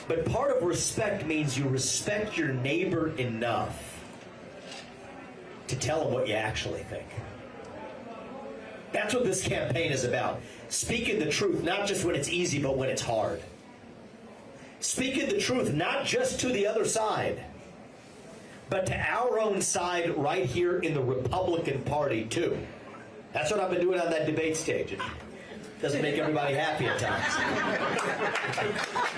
But part of respect means you respect your neighbor enough to tell them what you actually think. That's what this campaign is about. Speaking the truth, not just when it's easy, but when it's hard. Speaking the truth, not just to the other side, but to our own side right here in the Republican Party, too. That's what I've been doing on that debate stage. It doesn't make everybody happy at times.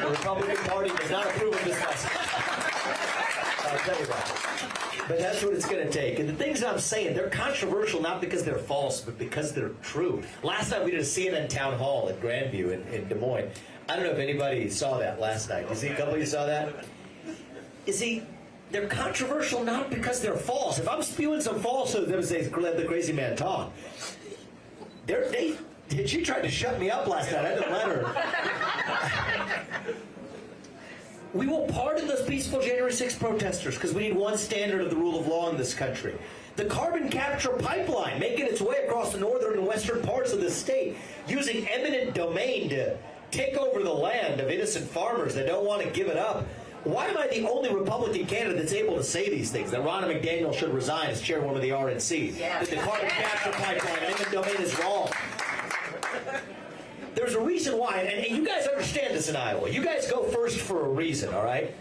The Republican Party does not approve of this message. I'll tell you that. But that's what it's going to take. And the things I'm saying, they're controversial not because they're false, but because they're true. Last night we did a CNN town hall at Grandview in Des Moines. I don't know if anybody saw that last night. You see a couple of you saw that? You see, they're controversial not because they're false. If I'm spewing some falsehoods, they would say, let the crazy man talk. She tried to shut me up last night. I didn't let her. We will pardon those peaceful January 6th protesters because we need one standard of the rule of law in this country. The carbon capture pipeline making its way across the northern and western parts of the state, using eminent domain to take over the land of innocent farmers that don't want to give it up. Why am I the only Republican candidate that's able to say these things? That Ronna McDaniel should resign as chairwoman of the RNC. Yeah. That the carbon capture pipeline, eminent domain is wrong. There's a reason why, and you guys understand this in Iowa. You guys go first for a reason, all right?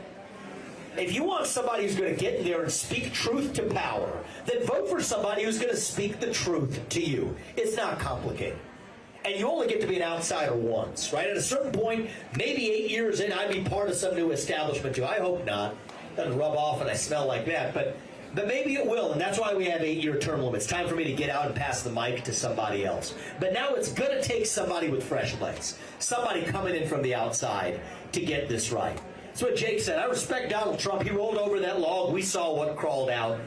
If you want somebody who's going to get in there and speak truth to power, then vote for somebody who's going to speak the truth to you. It's not complicated. And you only get to be an outsider once, right? At a certain point, maybe 8 years in, I'd be part of some new establishment too. I hope not. Doesn't rub off and I smell like that, but maybe it will, and that's why we have 8-year term limits. Time for me to get out and pass the mic to somebody else. But now it's going to take somebody with fresh legs, somebody coming in from the outside to get this right. That's what Jake said. I respect Donald Trump. He rolled over that log. We saw what crawled out.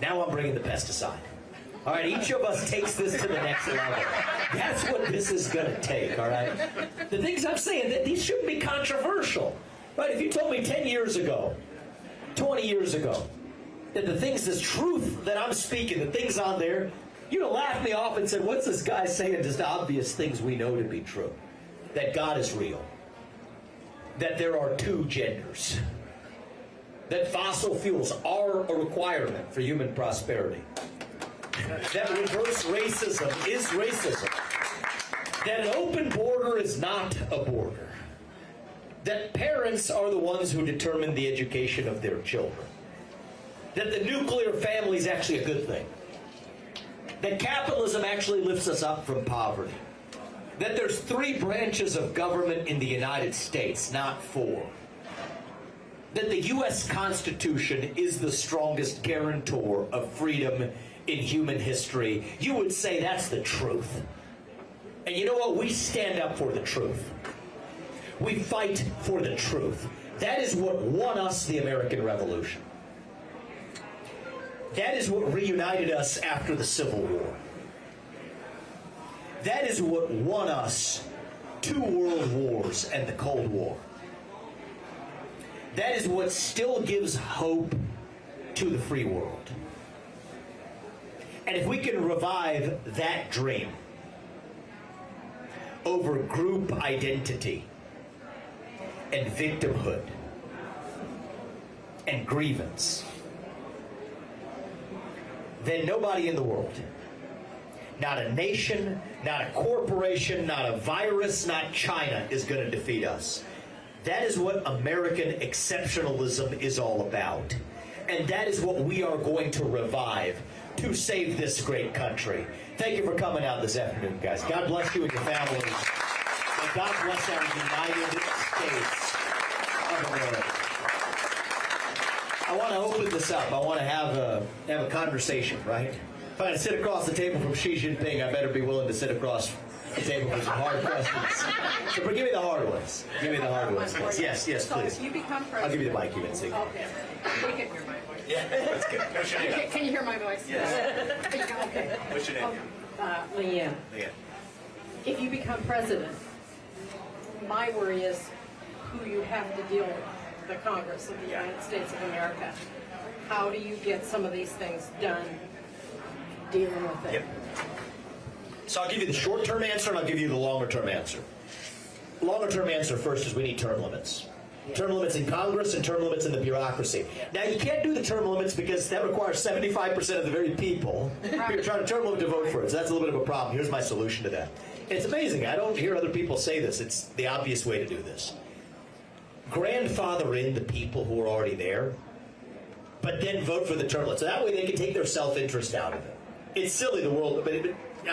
Now I'm bringing the pesticide. All right, each of us takes this to the next level. That's what this is going to take, all right? The things I'm saying, that these shouldn't be controversial, right? If you told me 10 years ago, 20 years ago, that the things, this truth that I'm speaking, the things on there, you'd have laughed me off and said, what's this guy saying? Just obvious things we know to be true. That God is real. That there are two genders. That fossil fuels are a requirement for human prosperity. That reverse racism is racism. That an open border is not a border. That parents are the ones who determine the education of their children. That the nuclear family is actually a good thing. That capitalism actually lifts us up from poverty. That there's 3 branches of government in the United States, not 4. That the U.S. Constitution is the strongest guarantor of freedom in human history. You would say that's the truth. And you know what? We stand up for the truth. We fight for the truth. That is what won us the American Revolution. That is what reunited us after the Civil War. That is what won us 2 world wars and the Cold War. That is what still gives hope to the free world. And if we can revive that dream over group identity and victimhood and grievance, then nobody in the world, not a nation, not a corporation, not a virus, not China, is going to defeat us. That is what American exceptionalism is all about. And that is what we are going to revive to save this great country. Thank you for coming out this afternoon, guys. God bless you and your families. And God bless our United States of America. I want to open this up. I want to have a conversation, right? If I had to sit across the table from Xi Jinping, I better be willing to sit across the table for some hard questions. So give me the hard ones. Give me the hard ones, please. Yes, please. So if you become president, I'll give you the mic, you can see. Okay. We can hear my voice. Yeah, that's good. What's your name? Can you hear my voice? Yes. Okay. What's your name? Leanne. Leanne. If you become president, my worry is who you have to deal with, the Congress of the United States of America. How do you get some of these things done dealing with it? Yep. So I'll give you the short-term answer and I'll give you the longer-term answer. Longer-term answer first is we need term limits. Term limits in Congress and term limits in the bureaucracy. Now, you can't do the term limits because that requires 75% of the very people you're trying to term limit to vote for it. So that's a little bit of a problem. Here's my solution to that. It's amazing. I don't hear other people say this. It's the obvious way to do this. Grandfather in the people who are already there, but then vote for the term limit. So that way they can take their self-interest out of it. It's silly, the world, but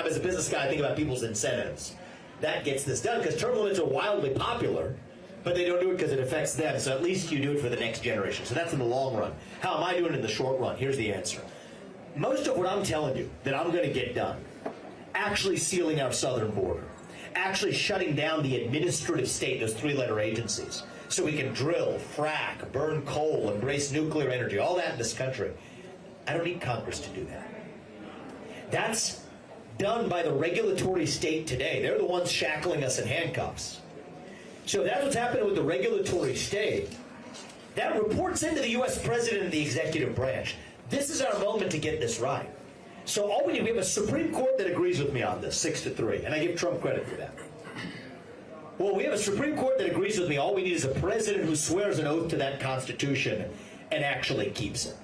as a business guy, I think about people's incentives. That gets this done because term limits are wildly popular, but they don't do it because it affects them. So at least you do it for the next generation. So that's in the long run. How am I doing in the short run? Here's the answer. Most of what I'm telling you that I'm going to get done, actually sealing our southern border, actually shutting down the administrative state, those three-letter agencies, so we can drill, frack, burn coal, embrace nuclear energy, all that in this country. I don't need Congress to do that. That's done by the regulatory state today. They're the ones shackling us in handcuffs. So that's what's happening with the regulatory state. That reports into the U.S. President and the executive branch. This is our moment to get this right. So all we need, we have a Supreme Court that agrees with me on this, 6-3, and I give Trump credit for that. Well, we have a Supreme Court that agrees with me. All we need is a president who swears an oath to that Constitution and actually keeps it.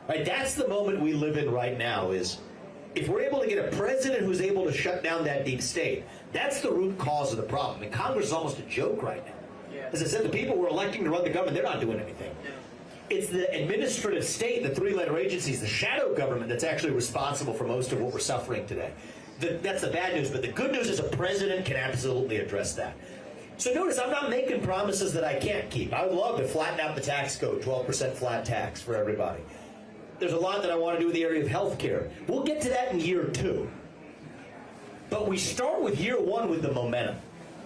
Right? That's the moment we live in right now is if we're able to get a president who's able to shut down that deep state, that's the root cause of the problem. And Congress is almost a joke right now. As I said, the people we're electing to run the government, they're not doing anything. It's the administrative state, the three-letter agencies, the shadow government that's actually responsible for most of what we're suffering today. That's the bad news, but the good news is a president can absolutely address that. So notice, I'm not making promises that I can't keep. I would love to flatten out the tax code, 12% flat tax for everybody. There's a lot that I want to do in the area of health care. We'll get to that in year 2. But we start with year 1 with the momentum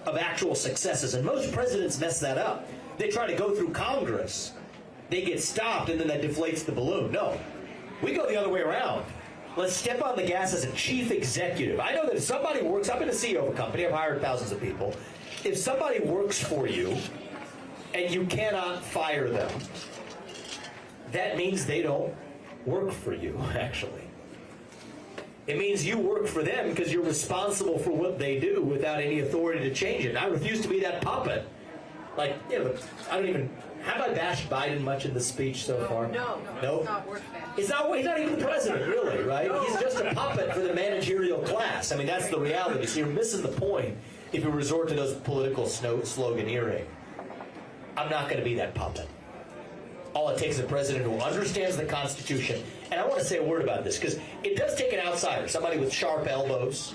of actual successes, and most presidents mess that up. They try to go through Congress. They get stopped, and then that deflates the balloon. No, we go the other way around. Let's step on the gas as a chief executive. I know that if somebody works, I've been a CEO of a company, I've hired thousands of people. If somebody works for you and you cannot fire them, that means they don't work for you, actually. It means you work for them because you're responsible for what they do without any authority to change it. And I refuse to be that puppet. Like, I don't even... Have I bashed Biden much in this speech so far? No. It's not worth that. He's not even the president, really, right? He's just a puppet for the managerial class. I mean, that's the reality. So you're missing the point if you resort to those political sloganeering. I'm not going to be that puppet. All it takes is a president who understands the Constitution. And I want to say a word about this, because it does take an outsider, somebody with sharp elbows,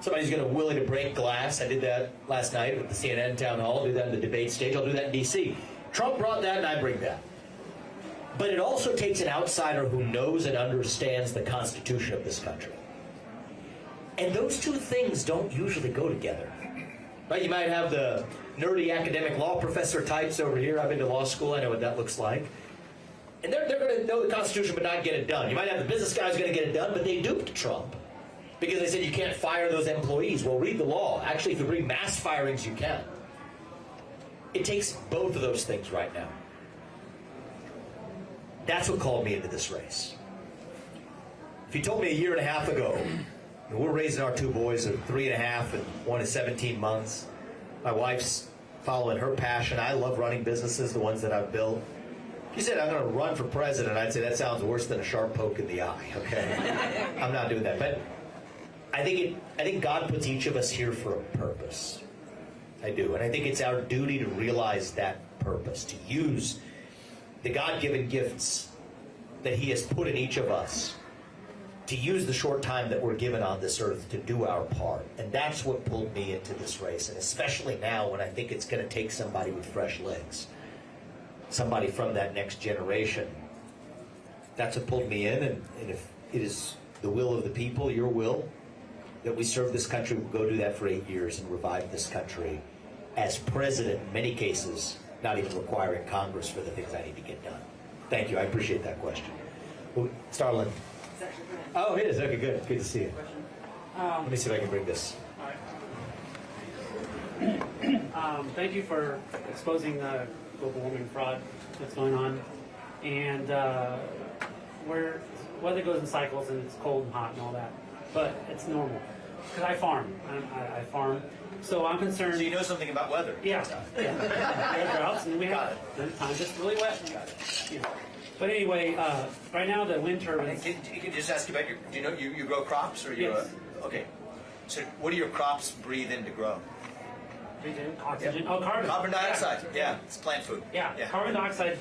somebody who's going to willing to break glass. I did that last night at the CNN town hall. I'll do that in the debate stage. I'll do that in D.C. Trump brought that, and I bring that. But it also takes an outsider who knows and understands the Constitution of this country. And those two things don't usually go together. Right? You might have the nerdy academic law professor types over here. I've been to law school. I know what that looks like. And they're going to know the Constitution but not get it done. You might have the business guys going to get it done, but they duped Trump because they said you can't fire those employees. Well, read the law. Actually, if you read mass firings, you can. It takes both of those things right now. That's what called me into this race. If you told me a year and a half ago, we're raising our 2 boys of 3.5 and 1 is 17 months. My wife's following her passion. I love running businesses, the ones that I've built. If you said I'm going to run for president, I'd say that sounds worse than a sharp poke in the eye. Okay, I'm not doing that. But I think God puts each of us here for a purpose. I do. And I think it's our duty to realize that purpose, to use the God-given gifts that He has put in each of us, to use the short time that we're given on this earth to do our part. And that's what pulled me into this race, and especially now when I think it's going to take somebody with fresh legs, somebody from that next generation. That's what pulled me in, and if it is the will of the people, your will, that we serve this country, we'll go do that for 8 years and revive this country as president, in many cases, not even requiring Congress for the things I need to get done. Thank you. I appreciate that question. Well, Starlin. Oh, it is. Okay, good. Good to see you. Let me see if I can bring this. Thank you for exposing the global warming fraud that's going on. And weather goes in cycles, and it's cold and hot and all that. But it's normal. Because I farm. I farm. So I'm concerned. So you know something about weather. Yeah. We have droughts, and we have Got it. then times it's really wet. You know. But anyway, right now the wind turbines. Can just ask you about your? Do you know you grow crops or you? Yes. Okay. So what do your crops breathe in to grow? Breathe in oxygen. Oh, carbon. Carbon dioxide. Yeah, it's plant food. Yeah, carbon dioxide.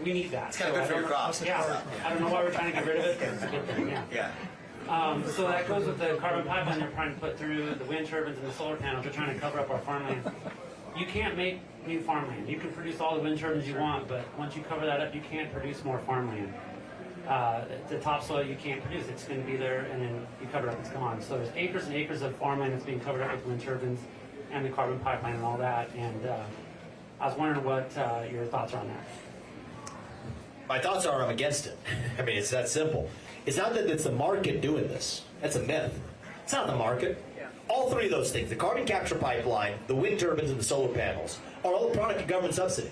We need that. It's kind of good for your crops. Yeah, I don't know why we're trying to get rid of it, but it's a good thing. Yeah. Yeah. So that goes with the carbon pipeline they're trying to put through the wind turbines and the solar panels. They're trying to cover up our farmland. You can't make new farmland. You can produce all the wind turbines you want, but once you cover that up, you can't produce more farmland. The topsoil you can't produce. It's going to be there, and then you cover it up, it's gone. So there's acres and acres of farmland that's being covered up with wind turbines and the carbon pipeline and all that. And I was wondering what your thoughts are on that. My thoughts are I'm against it. I mean, it's that simple. It's not that it's the market doing this. That's a myth. It's not the market. All three of those things, the carbon capture pipeline, the wind turbines, and the solar panels, are all a product of government subsidy.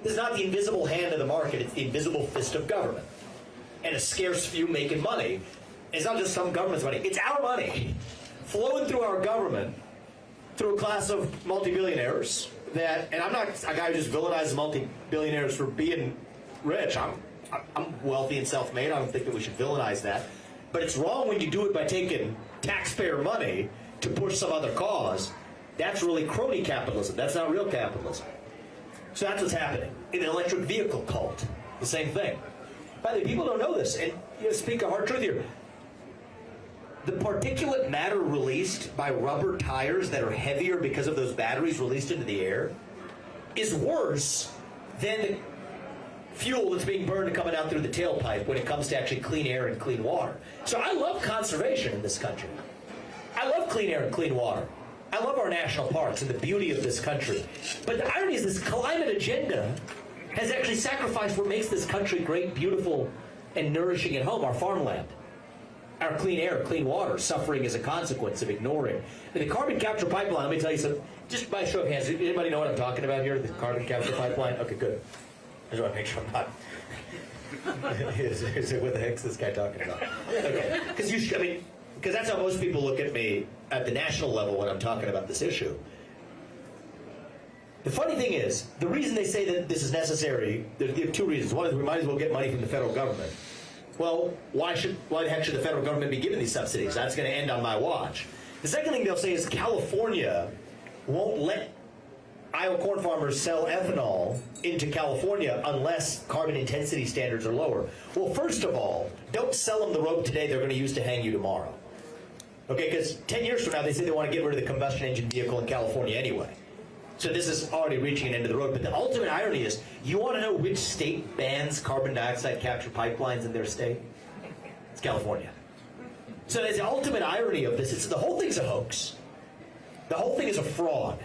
This is not the invisible hand of the market. It's the invisible fist of government. And a scarce few making money. It's not just some government's money. It's our money flowing through our government through a class of multi-billionaires that, and I'm not a guy who just villainizes multi-billionaires for being rich. I'm wealthy and self-made. I don't think that we should villainize that. But it's wrong when you do it by taking taxpayer money to push some other cause. That's really crony capitalism. That's not real capitalism. So that's what's happening. In an electric vehicle cult, the same thing. By the way, people don't know this, and speak a hard truth here. The particulate matter released by rubber tires that are heavier because of those batteries released into the air is worse than fuel that's being burned and coming out through the tailpipe when it comes to actually clean air and clean water. So I love conservation in this country. I love clean air and clean water. I love our national parks and the beauty of this country. But the irony is this climate agenda has actually sacrificed what makes this country great, beautiful, and nourishing at home, our farmland. Our clean air, clean water, suffering as a consequence of ignoring. And the carbon capture pipeline, let me tell you something, just by show of hands, anybody know what I'm talking about here, the carbon capture pipeline? Okay, good. I just want to make sure I'm not. What the heck's this guy talking about? Okay, because that's how most people look at me at the national level when I'm talking about this issue. The funny thing is, the reason they say that this is necessary, they have two reasons. One is we might as well get money from the federal government. Well, why the heck should the federal government be giving these subsidies? That's going to end on my watch. The second thing they'll say is California won't let Iowa corn farmers sell ethanol into California unless carbon intensity standards are lower. Well, first of all, don't sell them the rope today they're going to use to hang you tomorrow. Okay, because 10 years from now, they say they want to get rid of the combustion engine vehicle in California anyway. So this is already reaching an end of the road. But the ultimate irony is, you want to know which state bans carbon dioxide capture pipelines in their state? It's California. So there's the ultimate irony of this. The whole thing's a hoax. The whole thing is a fraud.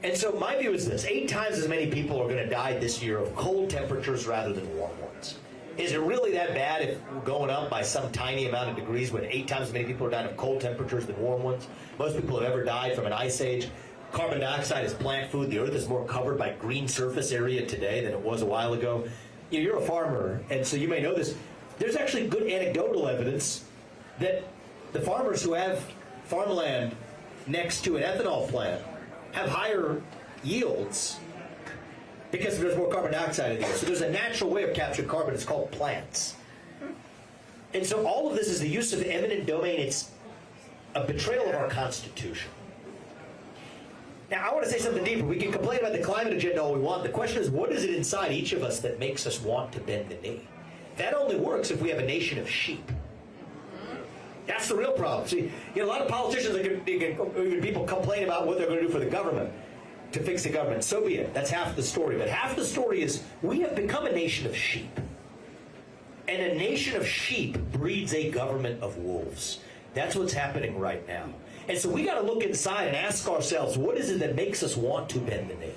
And so my view is this. 8 times as many people are going to die this year of cold temperatures rather than warm ones. Is it really that bad if we're going up by some tiny amount of degrees when 8 times as many people are dying of cold temperatures than warm ones? Most people have ever died from an ice age. Carbon dioxide is plant food. The earth is more covered by green surface area today than it was a while ago. You're a farmer, and so you may know this. There's actually good anecdotal evidence that the farmers who have farmland next to an ethanol plant have higher yields because there's more carbon dioxide in the air. So there's a natural way of capturing carbon. It's called plants. And so all of this is the use of eminent domain. It's a betrayal of our Constitution. Now, I want to say something deeper. We can complain about the climate agenda all we want. The question is, what is it inside each of us that makes us want to bend the knee? That only works if we have a nation of sheep. That's the real problem. See, a lot of politicians, even people complain about what they're going to do for the government, to fix the government. So be it. That's half the story. But half the story is we have become a nation of sheep. And a nation of sheep breeds a government of wolves. That's what's happening right now. And so we got to look inside and ask ourselves, what is it that makes us want to bend the knee?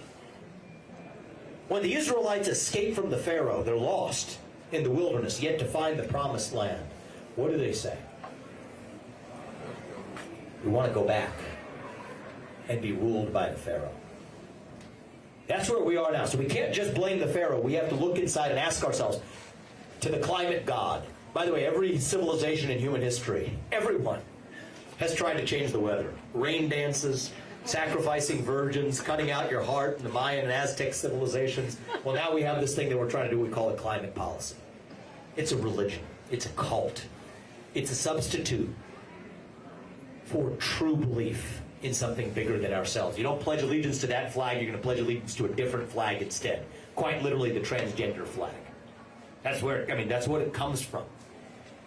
When the Israelites escape from the Pharaoh, they're lost in the wilderness, yet to find the promised land. What do they say? We want to go back and be ruled by the Pharaoh. That's where we are now. So we can't just blame the Pharaoh. We have to look inside and ask ourselves, to the climate god. By the way, every civilization in human history, everyone, has tried to change the weather. Rain dances, sacrificing virgins, cutting out your heart in the Mayan and Aztec civilizations. Well, now we have this thing that we're trying to do. We call it climate policy. It's a religion. It's a cult. It's a substitute for true belief in something bigger than ourselves. You don't pledge allegiance to that flag, you're going to pledge allegiance to a different flag instead. Quite literally the transgender flag. That's where, that's what it comes from.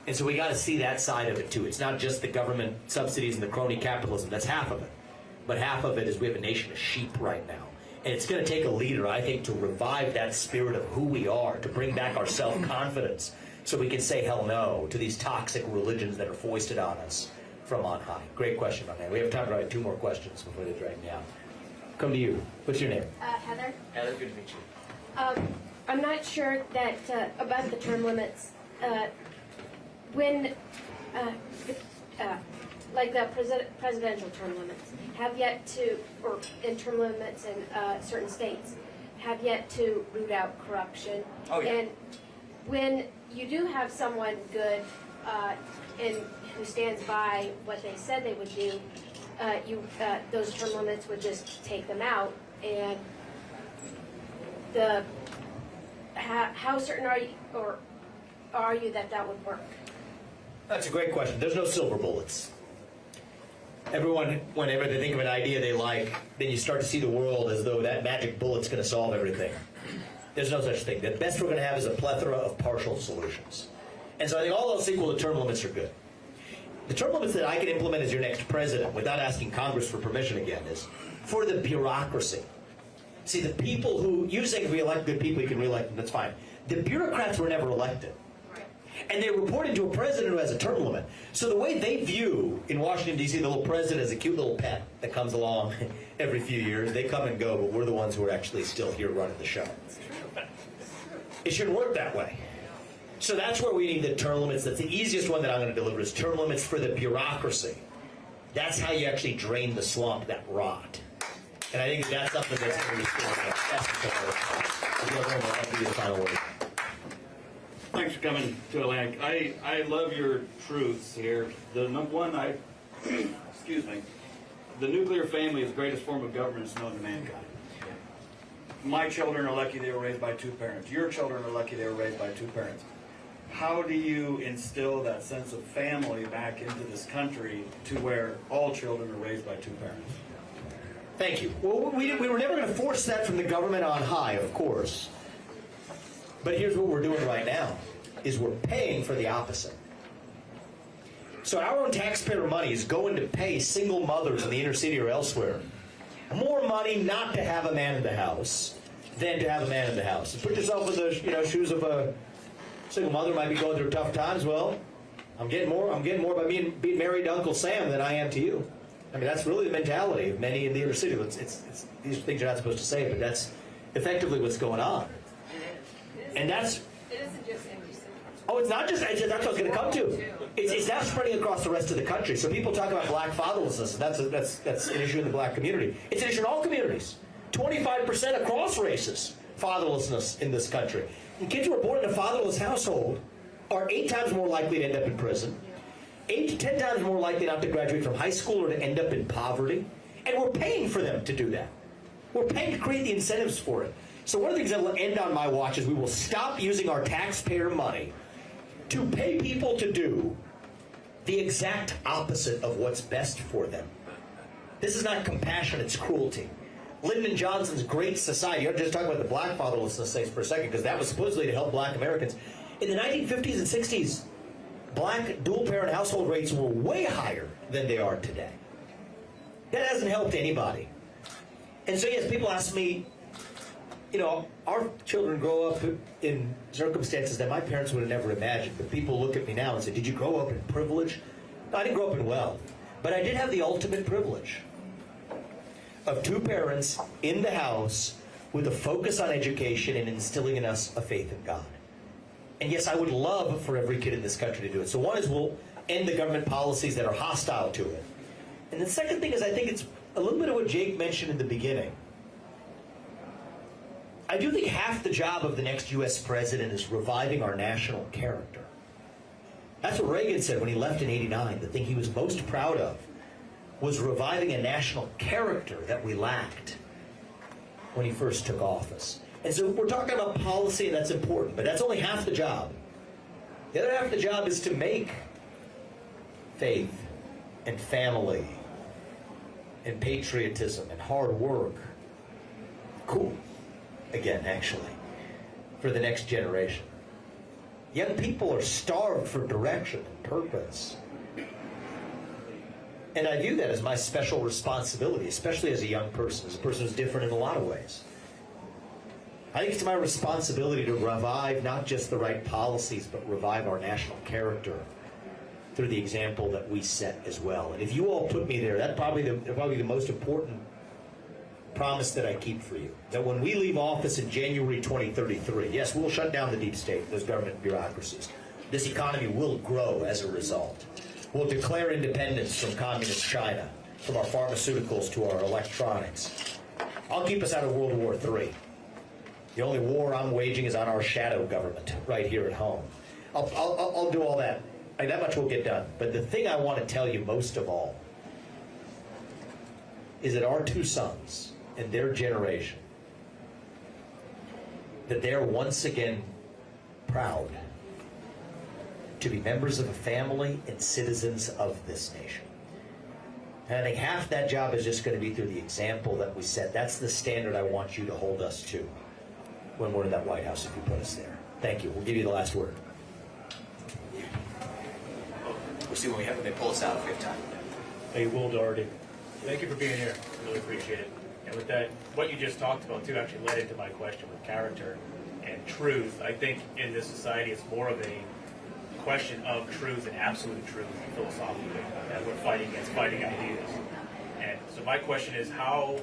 And so we got to see that side of it too. It's not just the government subsidies and the crony capitalism. That's half of it. But half of it is we have a nation of sheep right now. And it's going to take a leader, I think, to revive that spirit of who we are, to bring back our self-confidence so we can say hell no to these toxic religions that are foisted on us from on high. Great question, my man. We have time to write 2 more questions before they drag me out. Come to you. What's your name? Heather. Heather, good to meet you. I'm not sure that about the term limits. When like the presidential term limits have yet to, or in term limits in certain states, have yet to root out corruption. Oh, yeah. And when you do have someone good and who stands by what they said they would do, those term limits would just take them out. And how certain are you, or are you that that would work? That's a great question. There's no silver bullets. Everyone, whenever they think of an idea they like, then you start to see the world as though that magic bullet's going to solve everything. There's no such thing. The best we're going to have is a plethora of partial solutions. And so I think all else equal, the term limits are good. The term limits that I can implement as your next president without asking Congress for permission again is for the bureaucracy. See, the people who, you say if we elect good people, you can re-elect them, that's fine. The bureaucrats were never elected. And they report into a president who has a term limit. So the way they view, in Washington, D.C., the little president is a cute little pet that comes along every few years. They come and go, but we're the ones who are actually still here running the show. It shouldn't work that way. So that's where we need the term limits. That's the easiest one that I'm going to deliver is term limits for the bureaucracy. That's how you actually drain the swamp that rot. And I think that's something that's going to be I'll give you the final word. Thanks for coming to Atlantic. I love your truths here. The number one, excuse me, the nuclear family is the greatest form of governance known to mankind. My children are lucky they were raised by 2 parents. Your children are lucky they were raised by 2 parents. How do you instill that sense of family back into this country to where all children are raised by 2 parents? Thank you. Well, we were never going to force that from the government on high, of course. But here's what we're doing right now, is we're paying for the opposite. So our own taxpayer money is going to pay single mothers in the inner city or elsewhere more money not to have a man in the house than to have a man in the house. Put yourself in the shoes of a single mother might be going through tough times. Well, I'm getting more by being married to Uncle Sam than I am to you. I mean, that's really the mentality of many in the inner city. It's these things you're not supposed to say, but that's effectively what's going on. And that's... It isn't just inner city. Oh, it's not just... That's what I was going to come to. It's now spreading across the rest of the country. So people talk about black fatherlessness, and that's an issue in the black community. It's an issue in all communities. 25% across races, fatherlessness in this country. And kids who are born in a fatherless household are 8 times more likely to end up in prison, 8 to 10 times more likely not to graduate from high school or to end up in poverty. And we're paying for them to do that. We're paying to create the incentives for it. So one of the things that will end on my watch is we will stop using our taxpayer money to pay people to do the exact opposite of what's best for them. This is not compassion, it's cruelty. Lyndon Johnson's Great Society, you have to just talk about the black fatherlessness things for a second, because that was supposedly to help black Americans. In the 1950s and 60s, black dual-parent household rates were way higher than they are today. That hasn't helped anybody. And so, yes, people ask me, our children grow up in circumstances that my parents would have never imagined. But people look at me now and say, did you grow up in privilege? No, I didn't grow up in wealth. But I did have the ultimate privilege of 2 parents in the house with a focus on education and instilling in us a faith in God. And yes, I would love for every kid in this country to do it. So one is we'll end the government policies that are hostile to it. And the second thing is I think it's a little bit of what Jake mentioned in the beginning. I do think half the job of the next U.S. president is reviving our national character. That's what Reagan said when he left in '89. The thing he was most proud of was reviving a national character that we lacked when he first took office. And so we're talking about policy, and that's important, but that's only half the job. The other half of the job is to make faith and family and patriotism and hard work cool again, actually, for the next generation. Young people are starved for direction and purpose. And I view that as my special responsibility, especially as a young person, as a person who's different in a lot of ways. I think it's my responsibility to revive not just the right policies, but revive our national character through the example that we set as well. And if you all put me there, that's probably the most important promise that I keep for you. That when we leave office in January 2033, yes, we'll shut down the deep state, those government bureaucracies. This economy will grow as a result. We'll declare independence from communist China, from our pharmaceuticals to our electronics. I'll keep us out of World War III. The only war I'm waging is on our shadow government right here at home. I'll do all that. That much will get done. But the thing I want to tell you most of all is that our two sons and their generation, that they're once again proud to be members of a family and citizens of this nation. And I think half that job is just going to be through the example that we set. That's the standard I want you to hold us to when we're in that White House, if you put us there. Thank you. We'll give you the last word. We'll see when they pull us out if we have time. Hey, Will Doherty. Thank you for being here. Really appreciate it. And with that, what you just talked about too actually led into my question with character and truth. I think in this society it's more of a question of truth and absolute truth philosophically that we're fighting against, fighting ideas. And so my question is how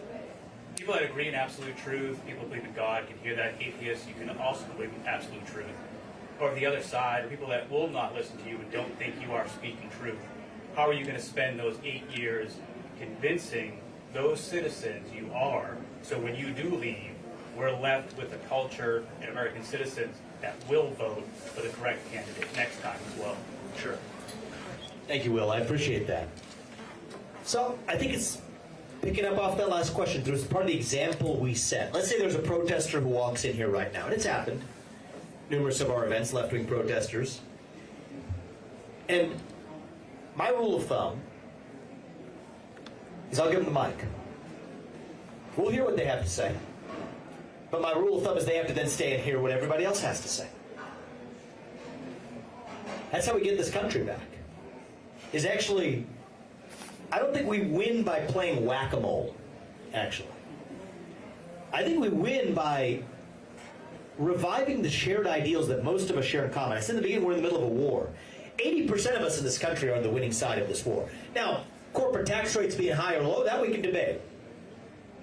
people that agree in absolute truth, people who believe in God can hear that. Atheists, you can also believe in absolute truth. Or the other side, or people that will not listen to you and don't think you are speaking truth. How are you going to spend those 8 years convincing those citizens you are, so when you do leave, we're left with a culture and American citizens that will vote for the correct candidate next time as well? Sure. Thank you, Will. I appreciate that. So I think it's picking up off that last question. There's part of the example we set. Let's say there's a protester who walks in here right now, and it's happened. Numerous of our events, left-wing protesters. And my rule of thumb is I'll give them the mic. We'll hear what they have to say. But my rule of thumb is they have to then stay and hear what everybody else has to say. That's how we get this country back. Is actually, I don't think we win by playing whack-a-mole, actually. I think we win by reviving the shared ideals that most of us share in common. I said in the beginning, we're in the middle of a war. 80% of us in this country are on the winning side of this war. Now, corporate tax rates being high or low, that we can debate.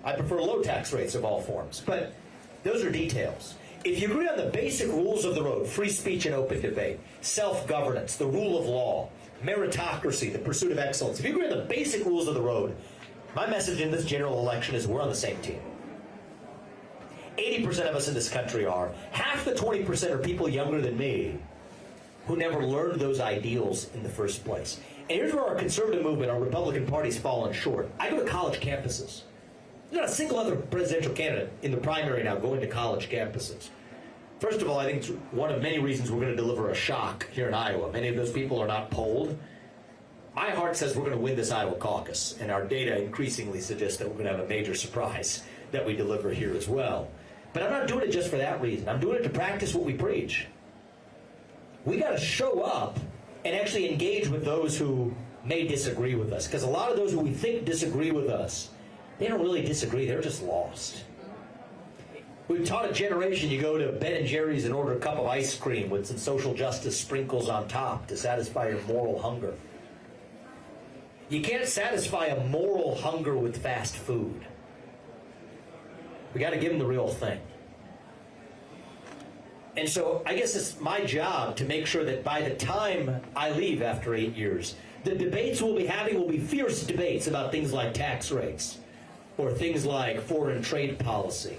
I prefer low tax rates of all forms, but those are details. If you agree on the basic rules of the road, free speech and open debate, self-governance, the rule of law, meritocracy, the pursuit of excellence, if you agree on the basic rules of the road, my message in this general election is we're on the same team. 80% of us in this country are. Half the 20% are people younger than me who never learned those ideals in the first place. And here's where our conservative movement, our Republican Party's fallen short. I go to college campuses. There's not a single other presidential candidate in the primary now going to college campuses. First of all, I think it's one of many reasons we're going to deliver a shock here in Iowa. Many of those people are not polled. My heart says we're going to win this Iowa caucus, and our data increasingly suggests that we're going to have a major surprise that we deliver here as well. But I'm not doing it just for that reason. I'm doing it to practice what we preach. We got to show up and actually engage with those who may disagree with us. Because a lot of those who we think disagree with us, they don't really disagree. They're just lost. We've taught a generation you go to Ben & Jerry's and order a cup of ice cream with some social justice sprinkles on top to satisfy your moral hunger. You can't satisfy a moral hunger with fast food. We got to give them the real thing. And so I guess it's my job to make sure that by the time I leave after 8 years, the debates we'll be having will be fierce debates about things like tax rates or things like foreign trade policy.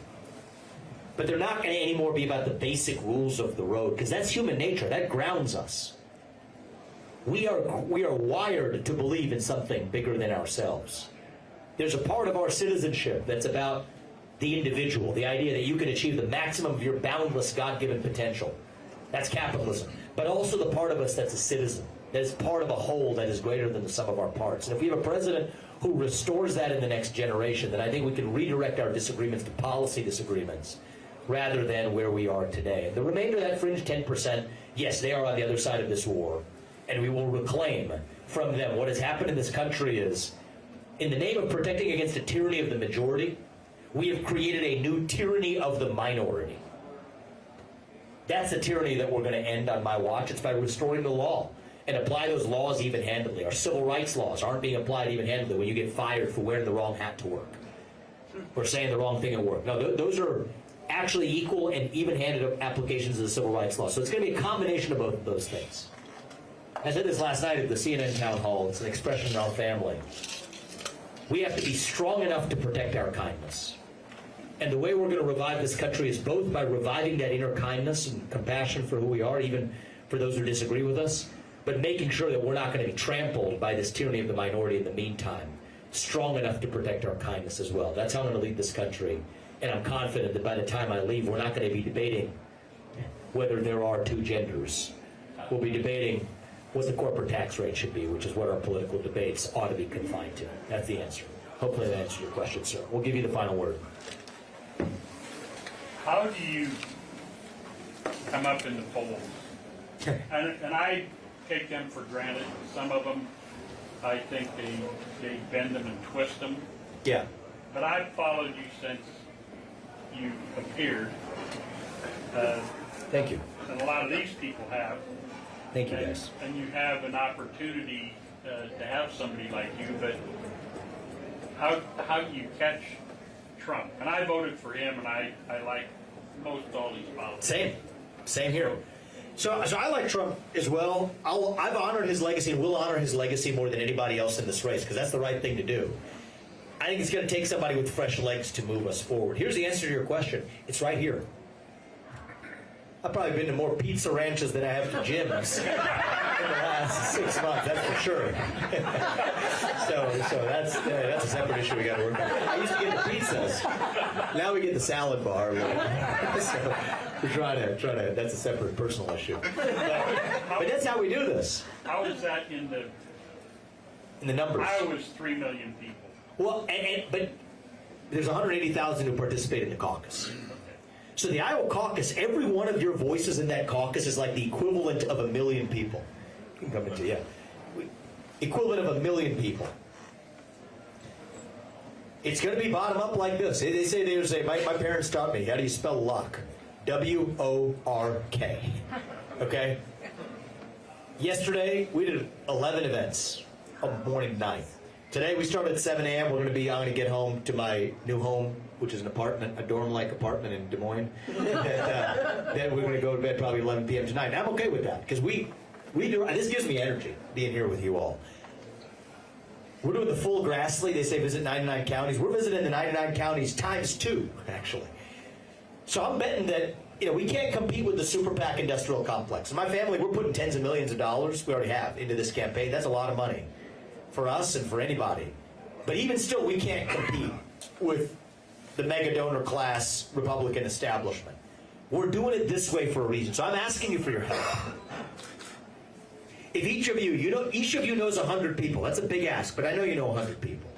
But they're not going to anymore be about the basic rules of the road, because that's human nature. That grounds us. We are wired to believe in something bigger than ourselves. There's a part of our citizenship that's about the individual, the idea that you can achieve the maximum of your boundless God-given potential. That's capitalism. But also the part of us that's a citizen, that is part of a whole that is greater than the sum of our parts. And if we have a president who restores that in the next generation, then I think we can redirect our disagreements to policy disagreements rather than where we are today. And the remainder of that fringe 10%, yes, they are on the other side of this war, and we will reclaim from them. What has happened in this country is, in the name of protecting against the tyranny of the majority, we have created a new tyranny of the minority. That's the tyranny that we're going to end on my watch. It's by restoring the law and apply those laws even-handedly. Our civil rights laws aren't being applied even-handedly when you get fired for wearing the wrong hat to work or saying the wrong thing at work. No, those are actually equal and even-handed applications of the civil rights law. So it's going to be a combination of both of those things. I said this last night at the CNN town hall. It's an expression in our family. We have to be strong enough to protect our kindness. And the way we're going to revive this country is both by reviving that inner kindness and compassion for who we are, even for those who disagree with us, but making sure that we're not going to be trampled by this tyranny of the minority in the meantime. Strong enough to protect our kindness as well. That's how I'm going to lead this country. And I'm confident that by the time I leave, we're not going to be debating whether there are two genders. We'll be debating what the corporate tax rate should be, which is what our political debates ought to be confined to. That's the answer. Hopefully that answers your question, sir. We'll give you the final word. How do you come up in the polls? And I take them for granted. Some of them, I think they bend them and twist them. Yeah. But I've followed you since you appeared. Thank you. And a lot of these people have. Thank you, guys. And you have an opportunity to have somebody like you, but how do you catch Trump? And I voted for him, and I like most all these politics. Same here. So I like Trump as well. I've honored his legacy and will honor his legacy more than anybody else in this race, because that's the right thing to do. I think it's going to take somebody with fresh legs to move us forward. Here's the answer to your question. It's right here. I've probably been to more pizza ranches than I have to gyms in the last 6 months, that's for sure. so that's a separate issue we got to work on. I used to get the pizzas. Now we get the salad bar. So we're trying to. That's a separate personal issue. But that's how we do this. How is that in the numbers? Iowa's 3 million people. Well, but there's 180,000 who participate in the caucus. So the Iowa caucus, every one of your voices in that caucus is like the equivalent of 1 million people. You can come into, yeah. Equivalent of 1 million people. It's going to be bottom up like this. They say my parents taught me, how do you spell luck? W-O-R-K. Okay? Yesterday, we did 11 events on morning 9th. Today, we started at 7 a.m. I'm going to get home to my new home, which is an apartment, a dorm-like apartment in Des Moines. Then we're going to go to bed probably 11 p.m. tonight. And I'm okay with that, because we do. This gives me energy, being here with you all. We're doing the full Grassley. They say visit 99 counties. We're visiting the 99 counties times 2, actually. So I'm betting that we can't compete with the super PAC industrial complex. In my family, we're putting tens of millions of dollars, we already have, into this campaign. That's a lot of money for us and for anybody. But even still, we can't compete with the mega donor class Republican establishment. We're doing it this way for a reason. So I'm asking you for your help. If each of you knows 100 people, that's a big ask, but I know you know 100 people.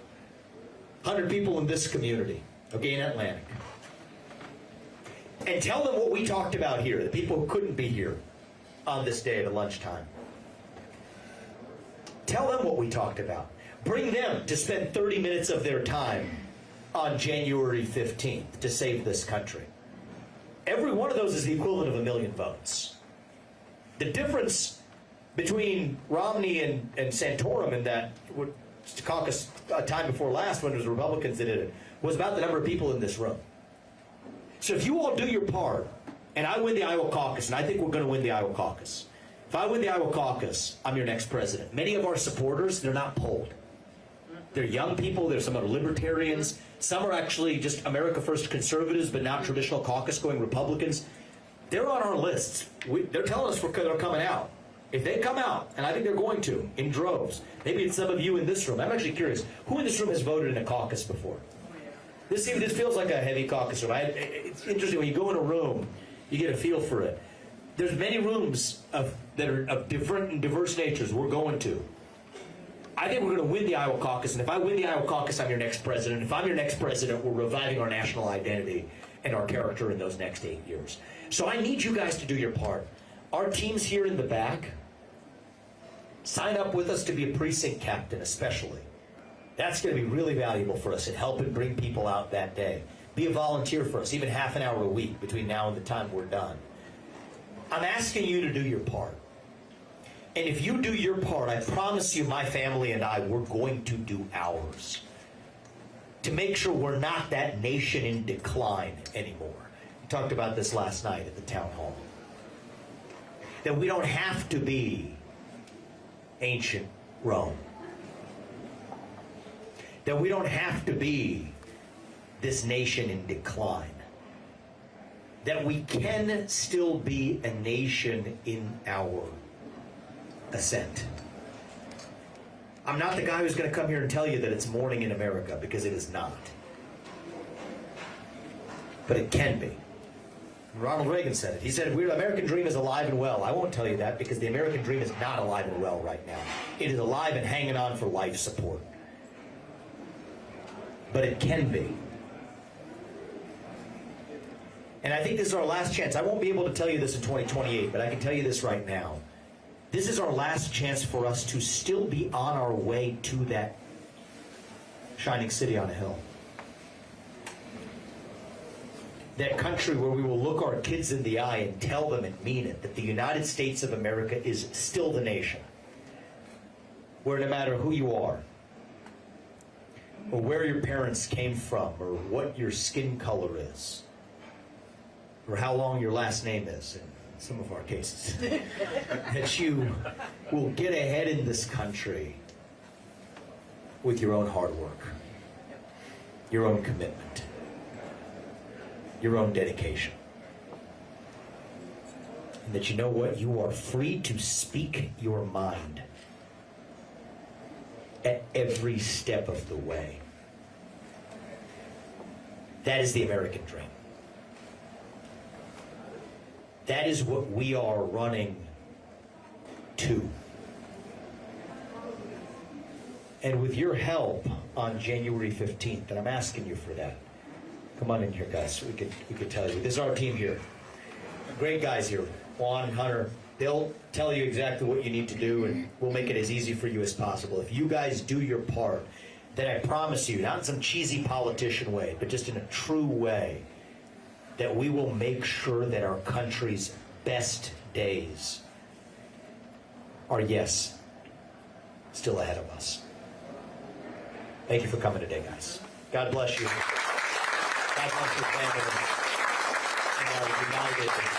100 people in this community, okay, in Atlantic. And tell them what we talked about here, the people who couldn't be here on this day at lunchtime. Tell them what we talked about. Bring them to spend 30 minutes of their time on January 15th to save this country. Every one of those is the equivalent of 1 million votes. The difference between Romney and Santorum in that caucus time before last, when it was the Republicans that did it, was about the number of people in this room. So if you all do your part, and I win the Iowa caucus, and I think we're going to win the Iowa caucus. If I win the Iowa caucus, I'm your next president. Many of our supporters, they're not polled. They're young people. There's some are libertarians. Some are actually just America First conservatives, but not traditional caucus-going Republicans. They're on our lists. They're telling us they're coming out. If they come out, and I think they're going to, in droves, maybe it's some of you in this room. I'm actually curious, who in this room has voted in a caucus before? This feels like a heavy caucus room. It's interesting, when you go in a room, you get a feel for it. There's many rooms that are of different and diverse natures we're going to. I think we're going to win the Iowa caucus, and if I win the Iowa caucus, I'm your next president. If I'm your next president, we're reviving our national identity and our character in those next 8 years. So I need you guys to do your part. Our teams here in the back, sign up with us to be a precinct captain especially. That's going to be really valuable for us in helping bring people out that day. Be a volunteer for us, even half an hour a week between now and the time we're done. I'm asking you to do your part. And if you do your part, I promise you, my family and I, we're going to do ours. To make sure we're not that nation in decline anymore. We talked about this last night at the town hall. That we don't have to be ancient Rome. That we don't have to be this nation in decline. That we can still be a nation in our ascent. I'm not the guy who's going to come here and tell you that it's morning in America, because it is not. But it can be. Ronald Reagan said it. He said, the American dream is alive and well. I won't tell you that, because the American dream is not alive and well right now. It is alive and hanging on for life support. But it can be. And I think this is our last chance. I won't be able to tell you this in 2028, but I can tell you this right now. This is our last chance for us to still be on our way to that shining city on a hill. That country where we will look our kids in the eye and tell them and mean it, that the United States of America is still the nation. Where no matter who you are, or where your parents came from, or what your skin color is, or how long your last name is, in some of our cases, that you will get ahead in this country with your own hard work, your own commitment, your own dedication. And that you know what? You are free to speak your mind at every step of the way. That is the American dream. That is what we are running to. And with your help on January 15th, and I'm asking you for that. Come on in here, guys. We could tell you. This is our team here. Great guys here. Juan, Hunter. They'll tell you exactly what you need to do, and we'll make it as easy for you as possible. If you guys do your part, then I promise you, not in some cheesy politician way, but just in a true way, that we will make sure that our country's best days are, yes, still ahead of us. Thank you for coming today, guys. God bless you. God bless your family. And our united